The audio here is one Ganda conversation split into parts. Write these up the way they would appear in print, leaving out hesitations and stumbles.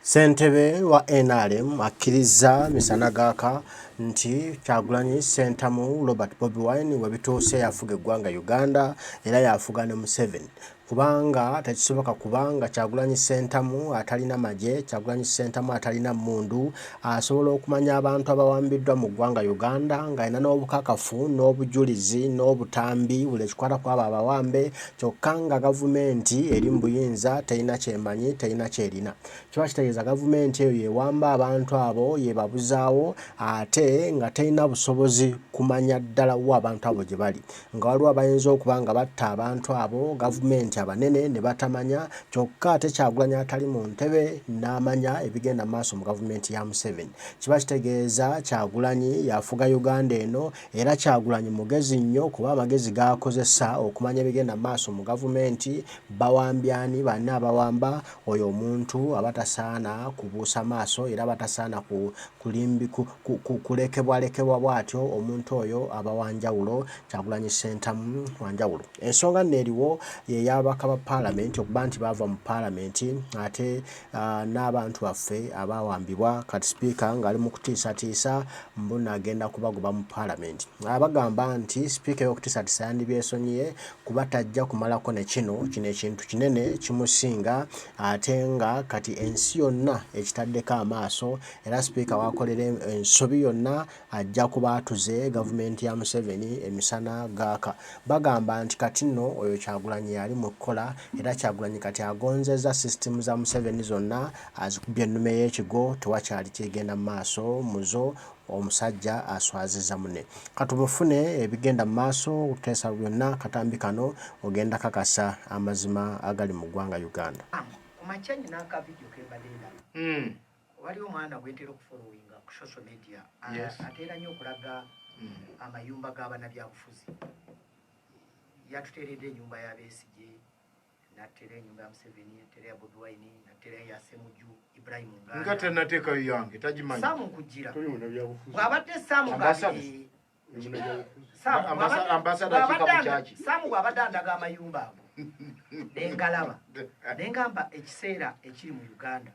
Ssentebe wa Nrm Akiriza Misanagaka nti Kyagulanyi Ssentamu Robert Bobi Wine webituuse yafuga eggwanga Uganda era yafuga ne Museveni kubanga tekisoboka kubanga Kyagulanyi Ssentamu atalina maje, Kyagulanyi Ssentamu atalina mundu asobola okumanya abantu abawambiddwa mu ggwanga Uganda nga ina n'obukakafu n'obujulizi n'obutambi buli ekikwata ku abo abawambe kyokka nga gavumenti eri mu buyinza terina kyemanyi terina kyerina. Kiba kitegeeza gavumenti eyo yewamba abantu abo yebabuzaawo ate nga terina busobozi kumanya ddala wa abantu abo gye bali nga waliwo abayinza okuba nga batta abantu abo gavumenti abanene ne batamanya kyokka ate Kyagulanyi atali mu ntebe n'amanya ebigenda maaso mu gavumenti ya Museveni. Kiba kitegeeza Kyagulanyi yafuga Uganda eno era Kyagulanyi mugezi nnyo kuba amagezi g'akozesa okumanya ebigenda maaso mu gavumenti bawambyani bani abawamba oyo omuntu abatasaana kubuusa maaso era batasaana kulekebwalekebwa bwatyo omuntu oyo abawanjawulo Kyagulanyi Ssentamu wanjawulo. Ensonga nneeriwo y'ey'ababaka ba paalamenti okuba nti baava mu paalamenti ate n'abantu baffe abawambibwa kati sipiika ng'ali mu kutiisatiisa mbunno agenda kubagoba mu paalamenti. Abagamba nti sipiika y'okutiisatiisa yandibyesonyiye kuba tajja kumalako ne kino ekintu kinene kimusinga ate nga kati ensi yonna ekitaddeko amaaso era sipiika wakolera ensobi yonna ajja kuba atuze gavumenti ya Museveni emisana gaaka. Bagamba nti kati nno oyo Kyagulanyi yali mu kukola era Kyagulanyi kati agonzezza sisitemu za Museveni zonna azikubye ennume y'ekigo tewakyali kigenda mu maaso muzo omusajja aswaziza munne. Katubufune ebigenda mu maaso okuteesa byonna katambi kano ogenda kakasa amazima agali mu ggwanga Uganda. Kumachanyi naka video kebadela. Waliwo mwana gwetera okufollowinga ku social media. Atera nnyo okulaga amayumba g'abaana byabufuzi. Yatuteredde ennyumba ya Besigye, nattera ennyumba ya Museveni, nattera ya Bobi Wine, nattera ya Ssemuju, Ibrahim Nganda. Ngate nateeka yange tagimanyi. Samu nkujjira. Byabufuzi. Bw'abadde Samu ng'abiri. Ambasada kikabukyaki. Samu bw'abadde andaga amayumba ago. Nengalaba. Nengamba ekiseera ekiri mu Uganda.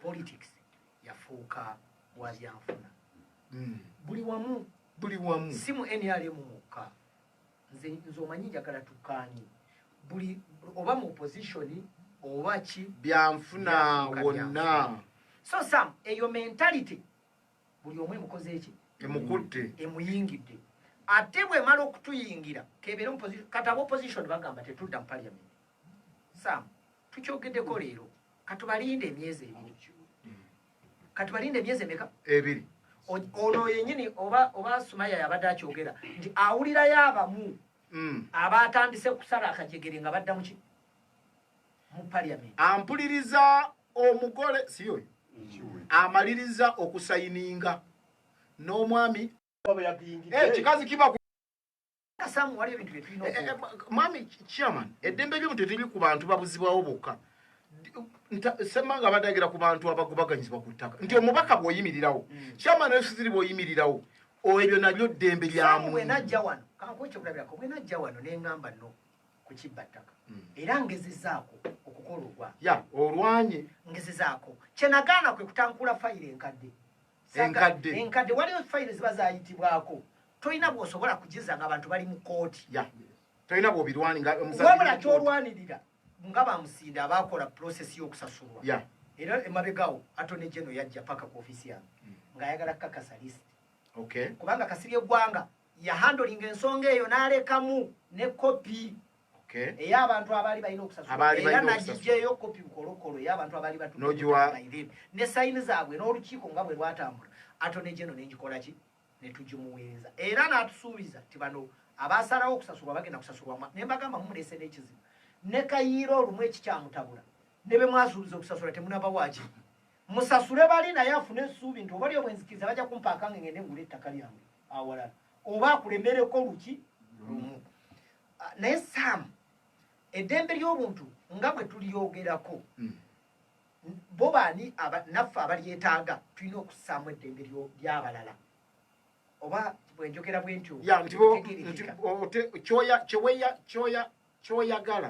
Politics yafuuka bwabyanfuna. Buli wamu. Simu NRM mukka. Nze omanyi njagala tukkaanyi. Buli oba mu opposition oba ki byanfuna wonna. So Sam, eyo mentality buli omwe mukoze eki? Emukutte. Emuyingidde. Ate bwe mala okutuyingira kebera mu position kata opposition bagamba tetudda mu parliament. Sam, tukyogeddeko leero katubalinde emyezi ebiri. Katubalinde emyezi emeka? Ebiri. Ono yennyini oba Sumaya yabadde akyogera nti awulira y'abamu abatandise kusala akajegere nga badda muki mu parliament. Ampuliriza omugole siyo amaliriza okusayininga n'omwami kikazi kiba Kasamu wali ebintu bye tulina mwami chairman eddembe ly'omuntu teriri ku bantu babuzibwawo bokka semmanga badagira ku bantu abagobaganyizibwa ku ttaka nti omubaka bw'oyimirirawo chairman efusiri bw'oyimirirawo ebyo nabyo ddembe lyamu. Bwe najja wano kankoche kulabirako bwe najja wano n'engamba no ku kibba ttaka era ngezezaako okukola ogwa olwanye ngezezaako kyenagaana kwe kutankula fayiro enkadde waliwo fayiro ziba zayitibwako tolina bw'osobola kugiza nga abantu bali mu kooti tolina bw'obirwani wabula kyolwanirira nga bamusinda abakola process y'okusasulwa era emabegawo atone general yajja paka ku ofisi yange ng'ayagala kakasa list kubanga kasirye eggwanga yahandolinga ensonga eyo n'alekamu ne kopi ey'abantu abaali balina okusasulwa era nagiggyeyo kopi bukolokolo ey'abantu abaali batunogiwa ne sayini zaabwe n'olukiiko nga bwe lwatambula atone general n'engikola ki ne tugimuweereza era n'atusuubiza ti bano abaasalawo okusasulwa bagenda kusasulwa ne mbagamba mumuleese n'ekizibu ne kayiira olumu ekikyamutabula ne be mwasuubiza okusasula temunaba waki musasule bali naye afune essuubi nti obalyo bwenzikiriza bajja kumpaakanga ngende ngula ettaka lyange awalala oba akulemereko luki lumu. Naye Sam eddembe ly'obuntu nga bwe tulyogerako bo baani naffe abalyetaaga tulina okussaamu eddembe ly'abalala oba bwenjogera bwe ntyo kyoyagala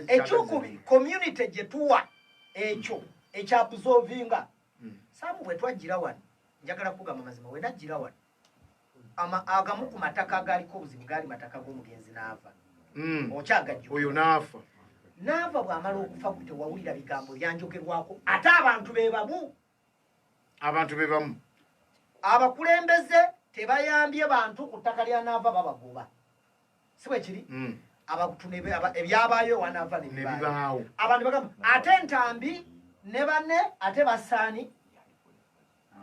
ekyokubiri community gye tuwa ekyo ekyabsolvinga samu bwe twagira wano njagala kugamba mazima we nagira wano agamu ku mataka agaliko obuzibu gaali mataka g'omugenzi n'ava okyagajja oyo n'afa bw'amala okufa gwe tewawulira bigambo byanjogerwako ate abantu be bamu abakulembeze tebayambye bantu ku ttaka lya naava babagoba si bwe kiri ebyabaayo wanaava nebibaawo abantu bagamba ate entambi ne banne ate basaani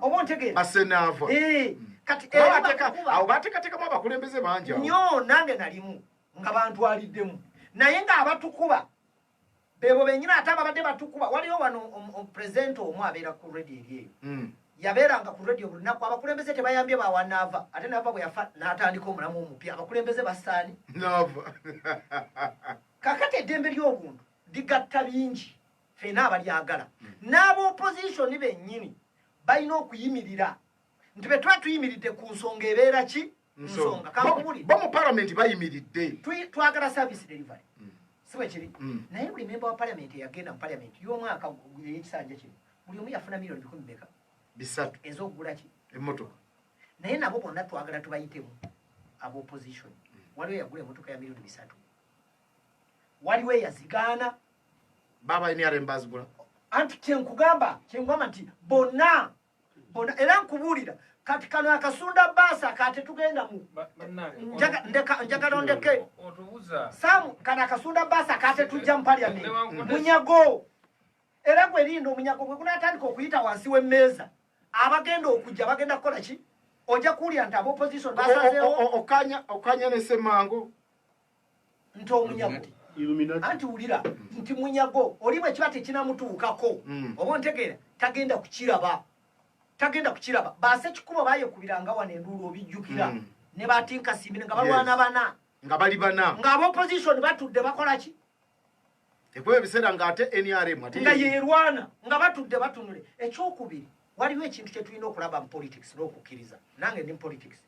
oba ntegeera basenaava kati awo bateekateekamu abakulembeze bangi nnyo nange nalimu nga bantwaliddemu naye ng'abatukuba bebo bennyina ate ababadde batukuba waliwo wano omupulezidenti omu abeera ku redio eri eyo yabeeranga ku redio buli lunaku abakulembeze tebayambye bawanaava ate naava bwe yafa n'atandika omulamu omupya abakulembeze basaani kakati eddembe ly'obuntu ligatta bingi fena abalyagala n'abaopozitioni bennyini balina okuyimirira nti be tuba tuyimiridde ku nsonga ebeera ki nsonga kankubuli bo mu palamenti bayimiridde twagala service delivery si bwe kiri naye buli memba wa palamenti eyagenda mu palamenti y'omwaka ey'ekisanja kino buli omu yafuna miliyoni 3 ez'okugula ki emmotoka naye nabo bonna twagala tubayitemu ab'opposition waliwo yagula emmotoka ya miliyoni 3 waliwo eyazigaana baba Nrm bazigula anti kyenkugamba nti bonna era nkubuulira kati kano akasunda baasa kate tugenda mu njagala ndeke samu kano akasunda baasa kate tujja mu parliament munyago era gwerinda omunyago gwe gunaatandika okuyita wansi w'emmeeza abagenda okujja bagenda kukola ki ojja kuwulira nti ab'opposition basazeewo okanya ne Ssemango nti omunyago anti wulira nti munyago oli bwe kiba tekinamutuukako oba ontegeera tagenda kukiraba baase kikubo bayekubiranga wano enduulu obijjukira ne batinkasimire nga balwana bana nga bali bana ng'ab'opposition batudde bakola ki ekuba ebiseera ng'ate Nrm nga yeerwana nga batudde batunule ekyokubiri waliwo ekintu kye tulina okulaba mu politics n'okukkiriza nange ndi mu politics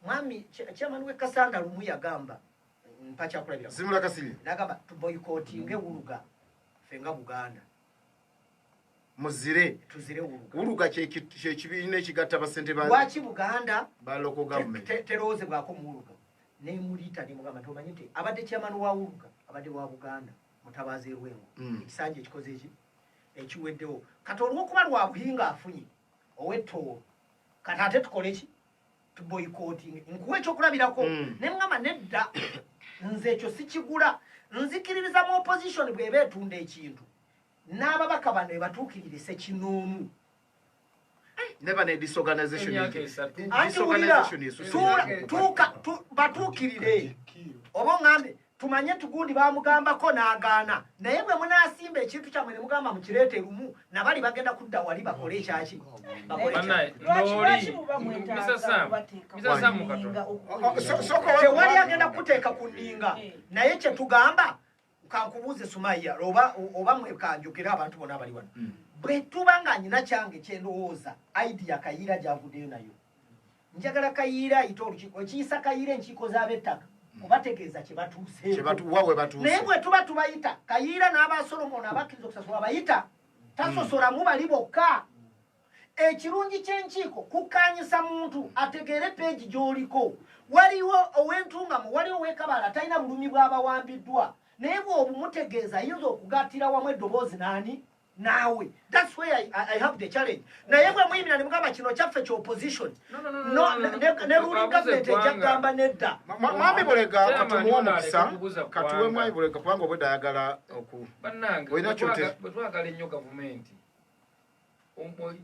mwami chairman w'ekasanda lumu yagamba mpakyakulabira Simula Kasiri nagamba tuboycottinge Wuluga ffe nga Buganda muzire tuzire Wuluga kyekibiina ekigatta basente lwaki Buganda ba local government teroozebwako mu Wuluga ne mulita ne mugamba tomanyi nti abadde chairman wa Wuluga abadde wa Buganda Mutabazi Rwengo ekisanja ekikoze eki ekiweddewo kati olw'okuba lwa buhinga afunye ow'ettoolo kati ate tukole ki tuboycotting nkuwa ekyokulabirako ne mugamba nedda nze ekyo sikigula nzikiririza mu opposition bw'eba etunda ekintu n'ababaka bano ebatuukirire sekinoomu never ne disorganization batuukirire oba ngambe tumanye tugundi bamugambako n'agaana naye bwe munaasimba ekintu kyammwe ne mugamba mukireete lumu nabali bagenda kudda wali bakole ekyaki tewali agenda kuteeka ku nninga naye kye tugamba kankubuuze Sumaiya oba mwekanjukira abantu bonna abali wano bwe tuba nga nyina kyange kyendowooza idea Kayiira gyavuddeyo nayo njagala Kayiira ayita olukiiko ekiyisa Kayiira enkiiko z'ab'ettaka kubategeeza kye batuuseeko naye bwe tuba tubayita Kayiira n'aba Solomon abakkiriza okusasula abayita tasosolamu bali bokka ekirungi ky'enkiiko kukkaanyisa muntu ategeere peegi gy'oliko waliwo ow'entungamu waliwo ow'ekabaala talina bulumi bw'abawambiddwa naye bw'obumutegeeza ayinza okugattira wamu eddoboozi naani naawe that's where I have the challenge naye bwe muyimira ne mugamba kino kyaffe ky'opposition ne ruling government ejja kugamba nedda mwami Bulega katumuwa omukisa katuwe mwami Bulega kubanga obwedda ayagala olina kyote bwe twagala ennyo gavumenti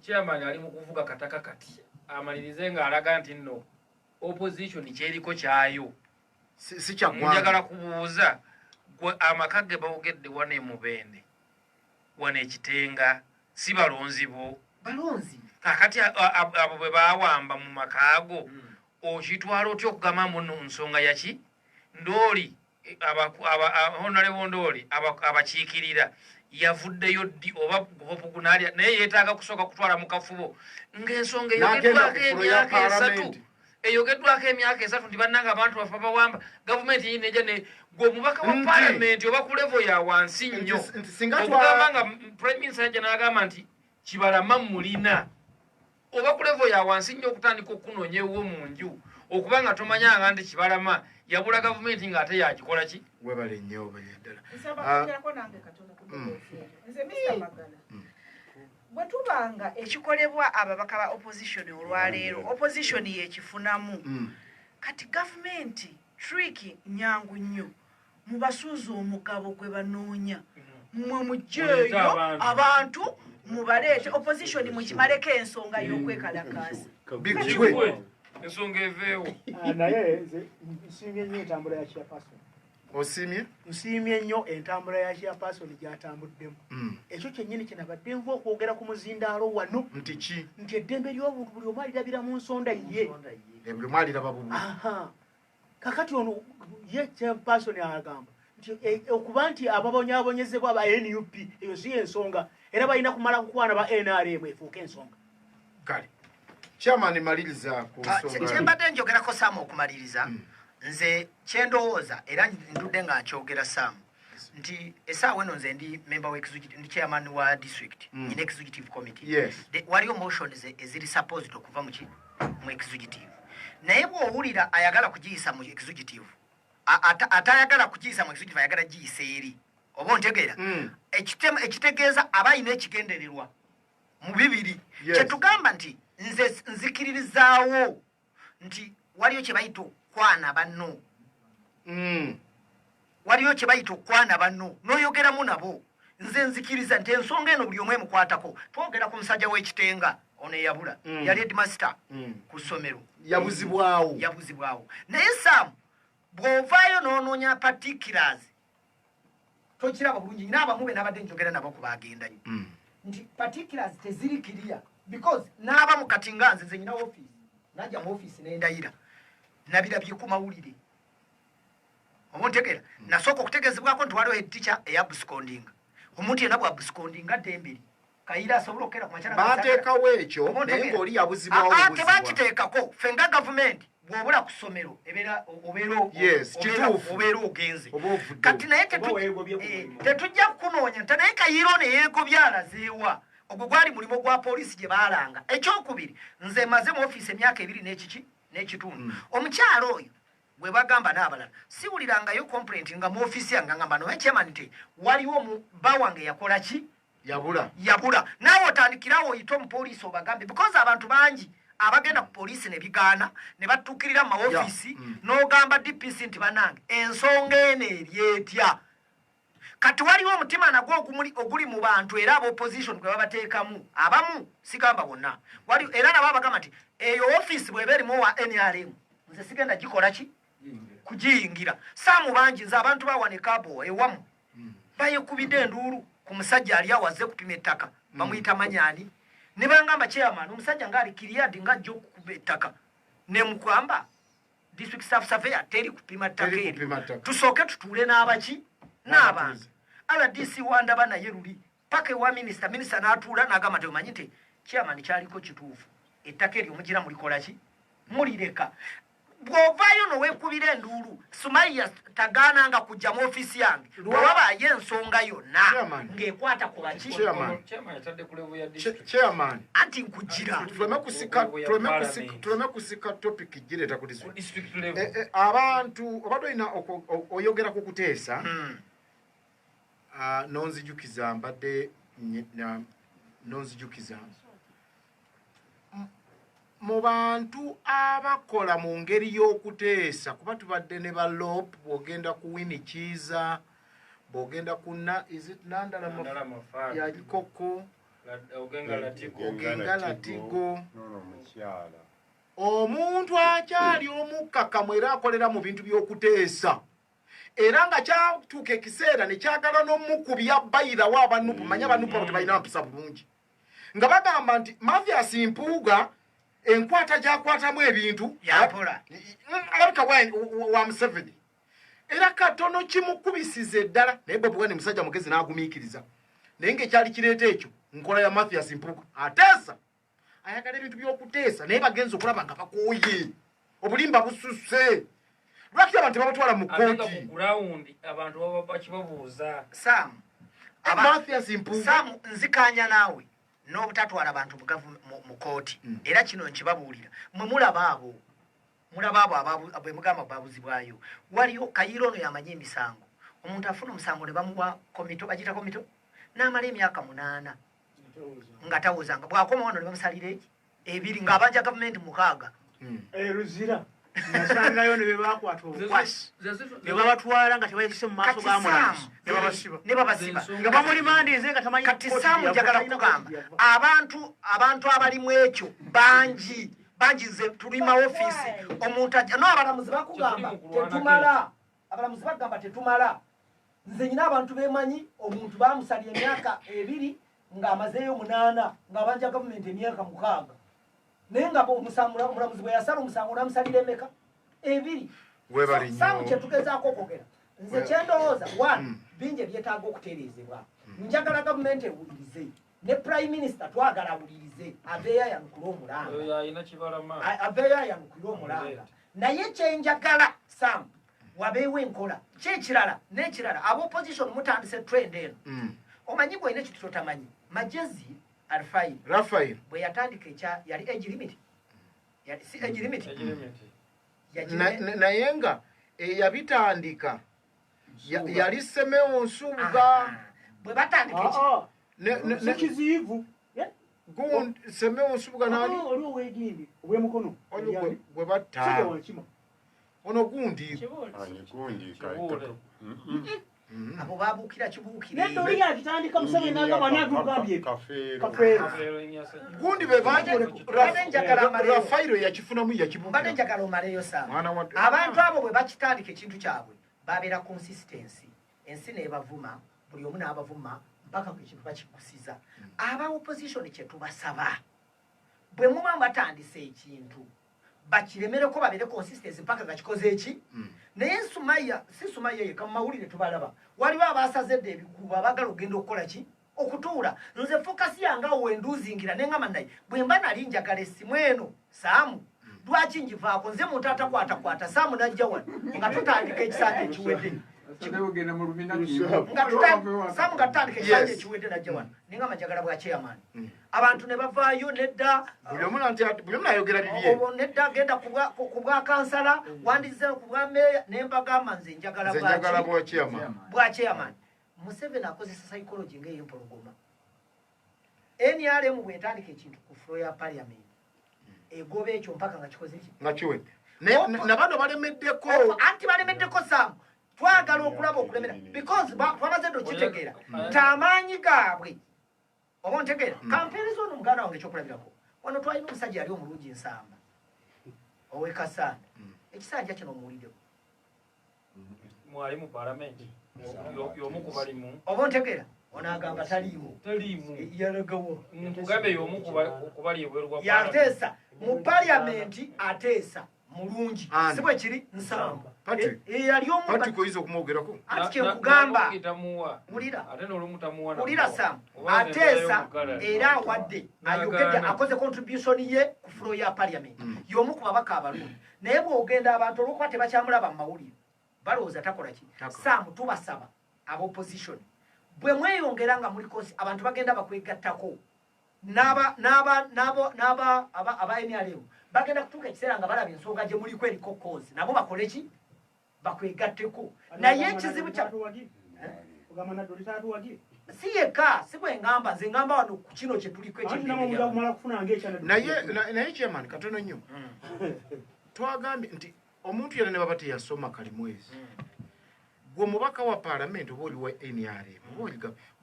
chairman ali mu kuvuga kataka kati amalirize ng'alaga nti nno opposition kyeriko kyayo si kyaggwanga njagala kubuuza gwe amaka ge bawogedde wana emubende wana ekitenga si balonzi bo balonzi kakati abo bwe bawamba mu makaago okitwala otya okugamba muno nsonga yaki ndooli honorable ndooli abakiikirira yavuddeyo ddi oba opugunaalya naye yeetaaga kusooka kutwala mu kafubo ng'ensonga eyo getwako emyaka 3 eyogeddwako emyaka 3 ndi bannanga abantu bafa bawamba gavumenti yineja ne gwe mubaka wa parliament oba ku level ya wansi nnyo okugamba nga prime minister yajja n'agamba nti kibalama mulina oba ku level ya wansi nnyo okutandika okunonya ewo mu nju okubanga tomanyanga nti kibalama yabula gavumenti ng'ate yakikola ki webale nnyo obayeddala bwe tubanga ekikolebwa ababaka ba opposition olwaleero opposition yekifunamu kati gavumenti tricky nyangu nnyo mubasuuza omugabo gwe banoonya mwe mujjeeyo abantu mubaleete opposition mukimaleko ensonga y'okwekalakaasa ensonga eveewo naye nsiimye nnyo entambula ya chairperson nsiimye nnyo entambula ya chairperson gy'atambuddemu ekyo kyennyini kyenabadde nva okwogera ku muzindaalo wano nti eddembe ly'obuntu buli omu alirabira mu nsonda ye buli omu aliraba bubu kakati ono ye chairperson agamba nti okuba nti ababonyaabonyezebwa ba NUP eyo si ensonga era balina kumala kukwana ba NRM efuuka ensonga kale chairman maliriza ku nsonga kyembadde njogerako Saamu okumaliriza nze kyendowooza era ndudde nga nkyogera Saamu nti essaawa eno nze ndi member w'executive ndi chairman wa district in executive committee waliyo motions eziri supposed okuva mu executive naye bw'owulira ayagala kugiyisa mu executive atayagala kugiyisa mu executive ayagala giyisa eri oba ontegeera ekitegeeza aba ayina ekigendererwa mu bibiri kyetugamba nti nze nzikiririzaawo nti waliyo kye bayita okwana banno waliyo kye bayita okwana banno n'oyogeramu nabo nze nzikiriza nti ensonga eno buli omu emukwatako twogera ku musajja w'ekitenga ono eyabula yali headmaster ku ssomero yabuzibwawo naye Saamu bw'ovaayo n'onoonya particulars tokiraba bulungi n'abamu be nabadde njogera nabo ku bagendayo nti particulars teziri clear because n'abamu kati nga nze nyina office najja mu office n'endayira nabirabye ku mawulire omuntegera nasooka okutegeezebwako nti waliwo teacher eyabuscondinga omuntu yenna bwabuscondinga ddemberi kayira asobola okukera ku makyala baateekawo ekyo naye ng'oli yabuzibwawo tebakiteekako ffe nga gavumenti bw'obula ku ssomero obeera ogenze kati naye tetujja kukunoonya nti naye kayiro ne yeegobya alazeewa ogwo gwali mulimu gwa poliisi gye baalanga ekyokubiri nze maze mu ofiisi emyaka 2 n'ekitundu omukyalo oyo gwe bagamba n'abalala siwulirangayo complaint nga mu ofiisi yange ngamba noye chairman nti waliwo bba wange yakola ki yabula naawe otandikirawo oyite omupoliisi obagambe because abantu bangi abagenda ku poliisi ne bigaana ne batuukirira mu maofiisi n'ogamba DPC nti banange ensonga eno eryetya kati waliwo omutima nagwo oguli mu bantu era ab'opposition gwe babateekamu abamu sigamba bonna era nabo abagamba nti eyo ofiisi bw'eba erimu wa NRM nze sigenda gikola ki kugiyingira Saamu bangi nze abantu bawanekaabo ewamu bayekubidde enduulu ku musajja ali awaze kupima ettaka bamuyita manyaani ne bangamba chairman omusajja ngaali kiriadi ngajja okukuba ettaka ne mukwamba district staff surveyor teri kupima ttaka eri tusooke tutuule n'abaki n'abantu RDC wandaba naye luli paka ewa minister n'atuula n'agamba teomanyi nti chairman kyaliko kituufu ettaka eryo mugira mulikola ki mulireka bw'ovaayo n'oweekubira enduulu Sumaiya tagaananga kujja mu ofiisi yange bwewabaayo ensonga yonna ng'ekwata ku baki anti nkugira tuleme kusika topic gireeta ku district abantu obadde olina oyogera ku kuteesa nonzijukiza mbadde nonzijukiza mu bantu abakola mu ngeri y'okuteesa kuba tubadde ne balop bw'ogenda ku Winikiza bw'ogenda ku Nandalama ya Kikoko ogenga Latigo omuntu akyali omukkakkamu era akolera mu bintu by'okuteesa era nga kyatuuka ekiseera ne kyagala n'omukubya bayirawo abanupu manya abanupu abo tebalina mpisa bulungi nga bagamba nti Mathias Mpuuga enkwata gyakwatamu ebintu alabika wa Museveni era katono kimukubisiza eddala naye Bobi Wine musajja mugezi n'agumiikiriza naye ng'ekyali kireeta ekyo nkola ya Mathias Mpuuga ateesa ayagala ebintu by'okuteesa naye bagenza okulaba nga bakooye obulimba bususse lwaki abantu babatwala mu kooti ground abantu baba bakibabuuza Sam Sam nzikanya naawe n'obutatwala abantu mu kooti era kino nkibabuulira mwe mulaba abo bwe mugamba babuzibwayo waliyo Kayiro ono yamanyi emisango omuntu afuna omusango ne bamuwa komito bagita komito n'amala emyaka 8 nga tawozanga bw'akoma wano ne bamusalira ebiri ng'abanja gavumenti 6 Ruzira nasangayo ne bebakwata obukwasi ne babatwala nga tebayise mu maaso ga mulamuzi ne babasiba nga bamulimandize nga tamanyi kati Sam njagala kugamba abantu abalimu ekyo bangi nze tuli ma office omuntu no abalamuzi bakugamba tetumala abalamuzi bagamba tetumala nze nyina abantu bemanyi omuntu bamusalya emyaka 2 ng'amazeeyo 8 ng'abanja gavumenti emyaka 6 naye nga omulamuzi bwe yasala omusango n'amusalira emeka 2 Sam kyetugezaako okwogera nze kyendowooza 1 bingi ebyetaaga okutereezebwa njagala gavumenti ewulirize ne prime minister twagala awulirize aveeyo ayanukule omulanga naye kyenjagala Sam wabeewo enkola kyekirala n'ekirala ab'opposition mutandise trend eno omanyi bw'olina ekintu kyotamanyi Majezi Rafael bwe yatandika yali age limit naye nga yabitandika yali Semeo Nsubuga bwe batandika kiziivu Semeo Nsubuga nali oliwo weegindi obwemukono gwe batta ono gundi abo babuukira kibuukire nedoli yakitandika Museveni n'agamba nagugambye gundi be bangi Rafairo yakifunamu yakibuukira mbadde njagala omaleyo Sam abantu abo bwe bakitandika ekintu kyabwe babeera consistency ensi neebavuma buli omu n'abavuma mpaka ekintu bakikusiza aba opposition kyetubasaba bwe muba batandise ekintu bakiremereko babeere consistency mpaka nga kikoze eki naye Sumaya yeka mu mawulire tubalaba waliwo abaasazedde ebikuubo abagala ogenda okukola ki okutuula nze fokasi yange awo wenduzingira neŋŋamba naye bwe mba nali njagala essimu eno Saamu lwaki ngivaako nze muntu atakwatakwata Saamu najja wano nga tutandika ekisanja ekiwedde Saamu nga tutandika ekisanja ekiwedde najja wano neŋŋamba njagala bwa chairman abantu ne bavaayo nedda buli omu ayogera bibye nedda genda ku bwa kansala wandize ku bwa meya ne mbagamba nze njagala bwa chairman Museveni akozesa psychology ng'ey'empologoma NRM bw'etandika ekintu ku floor ya parliament egoba ekyo mpaka nga kikoze ki nga kiwedde nabano balemeddeko anti balemeddeko Saamu twagala okulaba okulemera because twamaze dokitegeera tamaanyi gaabwe oba ontegeera kampeeriza ono muganda wange ekyokulabirako wano twalina omusajja yali omulungi Nsamba ow'ekasanda ekisanja kino omuwuliddeko mwali mu parliament y'omu ku balimu oba ontegeera ono agamba taliimu yalagawo nkugambe y'omu ku bali ebweru bwa yateesa mu parliament ateesa mulungi si bwe kiri Nsamba yali omupatikoyiza okumwogerako anti kyekugamba wulira Saamu ateesa era awadde ayogedde akoze contribution ye ku floor ya parliament y'omu ku babaka abalungi naye bw'ogenda abantu olwokuba tebakyamulaba mu mawulire balowooza takola ki Saamu tubasaba ab'opposition bwe mweyongera nga muli kosi abantu bagenda bakwegattako aba NRM bagenda kutuuka ekiseera nga balaba ensonga gye muliko eriko kozi nabo bakole ki bakwegatteko naye ekizibu kya si yeka si bwe ngamba nze ngamba wano ku kino kye tuliko naye chairman katono nnyo twagambye nti omuntu yena ne baba teyasoma kalimwezi gwe omubaka wa parliament oba oli wa NRM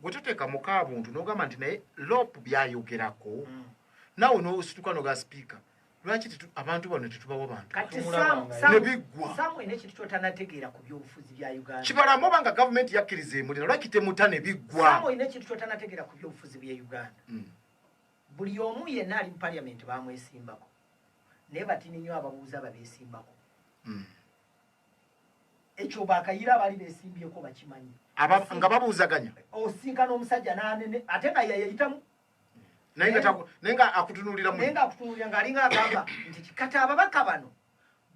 gwe toteekamu kaabuntu n'ogamba nti naye lopu byayogerako naawe n'osituka noga speaker lwaki abantu bano tetubawo bantu nebiggwa Saamu ine ekintu kyotanategeera ku byobufuzi bya Uganda kibalamu oba nga gavumenti yakkiriza emulira lwaki temuta ne biggwa Saamu ine ekintu kyotanategeera ku byobufuzi bya Uganda buli omu yenna ali mu parliament bamwesimbako naye batini nnyo ababuuza babeesimbako ekyo bakayira abali beesimbyeko bakimanyi nga babuuzaganya osinkana omusajja n'anene ate nga yayayitamu naye nga akutunuulira ng'alinga agamba nti kati ababaka bano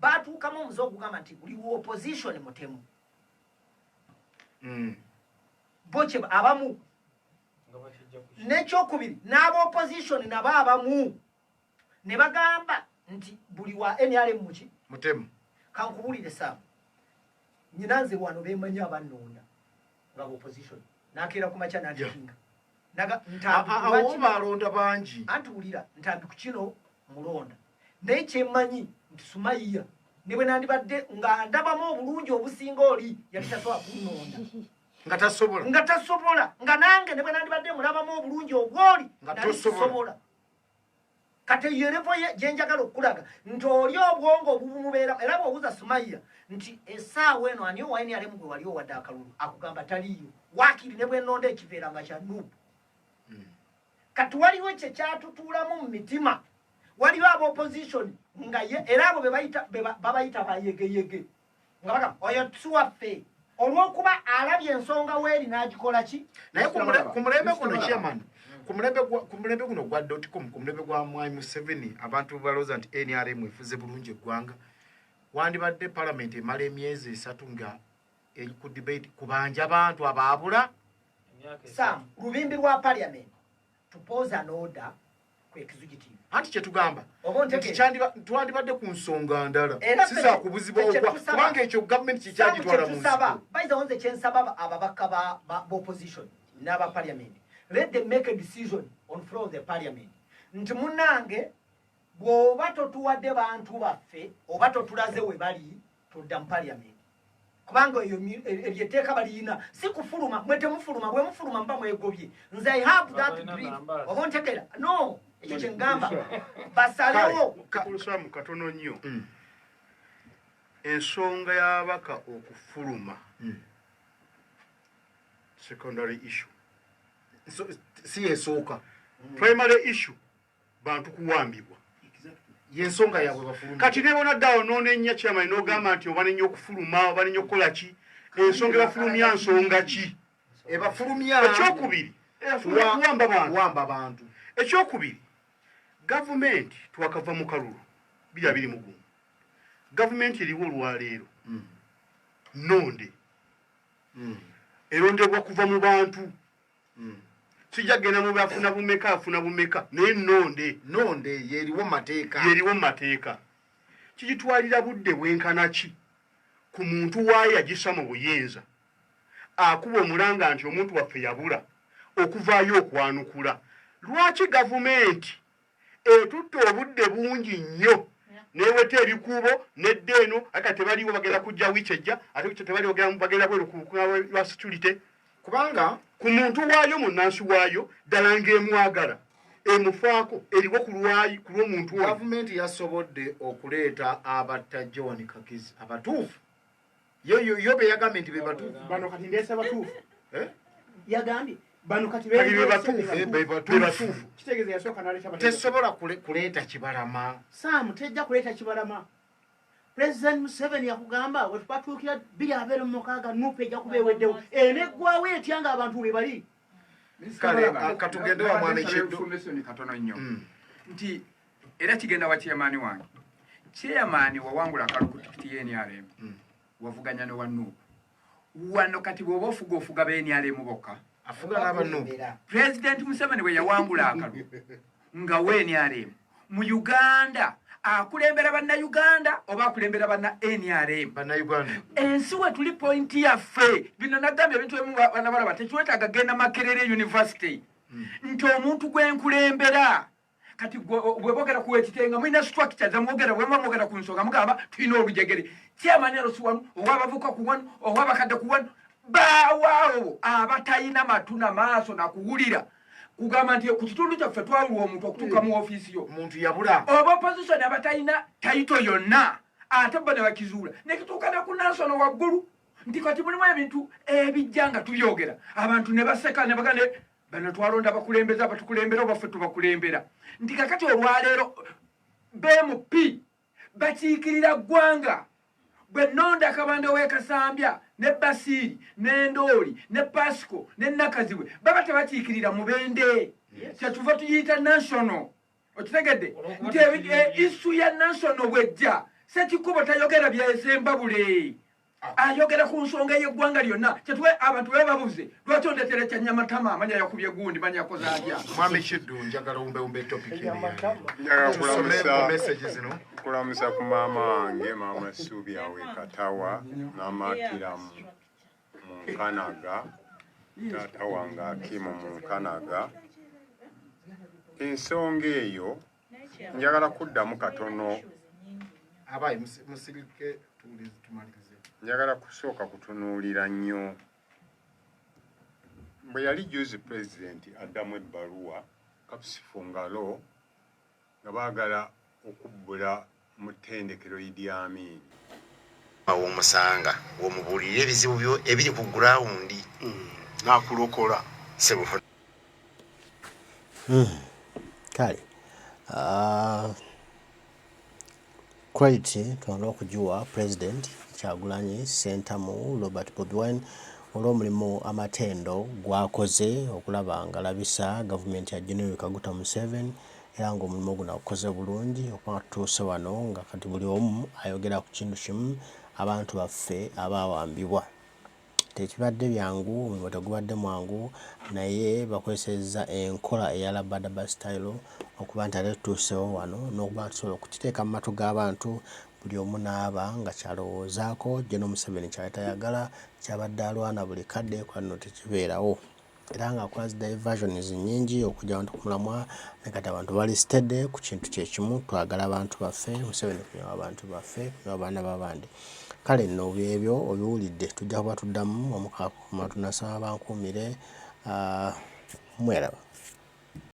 batuukamu omuze okugamba nti buli opposition mutemu boche abamu nekyokubiri n'aba opposition nabo abamu ne bagamba nti buli wa NRM muki mutemu kankubulire saa nyinanze wano bemanya abannonda nga opposition nakera kumacha nakinga naga ntambi balonda bangi antulira ntambi kukino mulonda nekyemmanyi nti Sumayiya ne bwe nandibadde nga ndabamu obulungi obusinga oli yalitasobola kunonda nga tasobola nga nange ne bwe nandibadde mulabamu obulungi obwoli nga tasobola kati yerevo gyenjagala okulaga nti oli obwongo obumubeera era bw'obuuza Sumayiya nti essaawa eno ani owa NRM gwe wali owadde akalulu akugamba taliyo waakiri ne bwe nnonda ekiveera nga kya nuupu kati waliwo kye kyatutuulamu mu mitima waliwo aba opposition nga era abo babayita bayegeyege nga bagamba oyo tuwaffe olw'okuba alabye ensonga weeri n'agikola ki naye ku mulembe guno chairman ku mulembe guno gwa .com ku mulembe gwa Mwai Museveni abantu balooza nti NRM efuze bulungi eggwanga wandibadde parliament emala emyezi 3 nga ku debate kubanja abantu abaabula Sam lubimbi lwa parliament to pose an order ku executive anti kyetugamba twandibadde ku nsonga ndala sisa kubuzibwa okwa kubanga ekyo government kikyagitwala mu nsiko bayiza onze kyensaba ababaka ba opposition n'aba parliament let them make a decision on floor of the parliament nti munange bw'oba totuwadde bantu baffe oba totulaze we bali tudda mu parliament kubanga ebyeteeka baliyina si kufuluma mwe temufuluma bwe mufuluma mba mwegobye nze I have that brief oba ntegera no ekyo kyengamba basalewo kulusamu katono nnyo ensonga y'abaka okufuluma secondary issue si esooka primary issue bantu kuwambibwa yensonga yaabwe bafuluma kati nebona ddawo noonenya kyama n'ogamba nti oba nenya okufuluma oba nenya okukola ki ensonga ebafulumya nsonga ki ebafulumya ekyokubiri kuwamba bantu ekyokubiri gavumenti twakava mu kalulu bira biri mugumu gavumenti eriwo olwaleero nonde erondebwa kuva mu bantu sijja genda mu bafuna bumeka naye nonde yeriwo mateeka kigitwalira budde bwenkana ki ku muntu waayo yagisa mu buyinza akuba omulanga nti omuntu waffe yabula okuvaayo okwanukula lwaki gavumenti etutta obudde bungi nnyo neweta ebikuubo neddeeno aka tebaliwo bagenda kujja wiiki ejja ate tebaliwo bagenda lwa security kubanga ku muntu waayo munnansi waayo ddala ng'emwagala emufaako eriwo ku lw'omuntu oyo gavumenti yasobodde okuleeta abatta John Kakizi abatuufu yo be yagambye nti be batuufu bano kati ndeesa batuufu yagambye bano kati be batuufu kitegeeza yasooka n'aleeta tesobola kuleeta kibalama Sam tejja kuleeta kibalama President Museveni yakugamba wetupatuukira 2026 nuupu ejja kuba eweddewo eneggwawo etya nga abantu we bali kale katugende wa mwana information katono nnyo nti era kigenda wa chairman wange chairman wawangula akaluku tikiti y'NRM wavuganya ne wanuupu wano kati bw'oba ofuga b'NRM bokka afuga n'abanuupu President Museveni we yawangula akaluku nga w'NRM mu Uganda akulembera bannayuganda oba akulembera banna NRM bannayuganda ensi we tuli pointi yaffe bino nagambye ebintu ebimu bana balaba tekiwetaaga genda Makerere University nti omuntu gwenkulembera kati bwe boogera ku ekitenga mulina structure zamwogera bwe mwogera ku nsonga mugamba tulina olujegere kyamanyalo si wanu owa abavuka ku wanu owa abakadde ku wanu baawaawo abatalina matuna maaso nakuwulira kugamba nti ku kitundu kyaffe twaliwo omuntu okutuuka mu ofiisi yo omuntu yabula oba opposition abatalina tayito yonna ate bba ne bakizuula nekituuka ne ku nansono waggulu nti kati mulimu ebintu ebijja nga tubyogera abantu ne baseka ne bagane bano twalonda bakulembeza batukulembera oba ffe tubakulembera nti kakati olwaleero BMP bakiikirira ggwanga bwe nnonda akabande w'ekasambya ne Basiiri ne Ndooli ne Pasco ne Nakaziwe baba tebakiikirira mubende kyetuva tuyita national okitegedde nti isu ya national bwejja Ssekikubo tayogera byasemba bule ayogera ku nsonga y'eggwanga lyonna kyetwe abantu bebabuze lwaki ondetera ekyanyamatama amanya yakubye gundi manya yakoze atya mwami Kiddu njagala umbe topic kulamusa ku maama wange maama Suubi awe Katawa n'amatira mu Nkanaga taata wange Akimu mu Nkanaga ensonga eyo njagala kuddamu katono abayi musirike tumalirize njagala kusooka kutunuulira nnyo bwe yali juzi pulezidenti addamu ebbaluwa kapusifu ngalo nga baagala okubbula mu ttendekero Idi Amin w'omusanga w'omubuulira ebizibu byo ebiri ku gurawundi n'akulokola kale credit twana okugiwa president Kyagulanyi Ssentamu Robert Bobi Wine olw'omulimu amatendo gwakoze okulaba nga labisa gavumenti ya General Kaguta Museveni era ng'omulimu guno agukoze bulungi okuba tutuuse wano nga kati buli omu ayogera ku kintu kimu abantu baffe abawambibwa tekibadde byangu omulimu tegubadde mwangu naye bakozesezza enkola eya labadaba style okuba nti ate tutuusewo wano n'okuba tusobola okukiteeka mu matu g'abantu buli omu n'aba nga kyalowoozaako General Museveni kyali tayagala kyabadde alwana buli kadde kwa nno tekibeerawo era nga akola diversions nnyingi okujja abantu ku mulamwa ne kati abantu bali steady ku kintu kyekimu twagala abantu baffe Museveni kunyawa abantu baffe kunyawa abaana b'abandi kale nno ebyo obiwulidde tujja kuba tuddamu omukaaku tunasaba bankuumire mweraba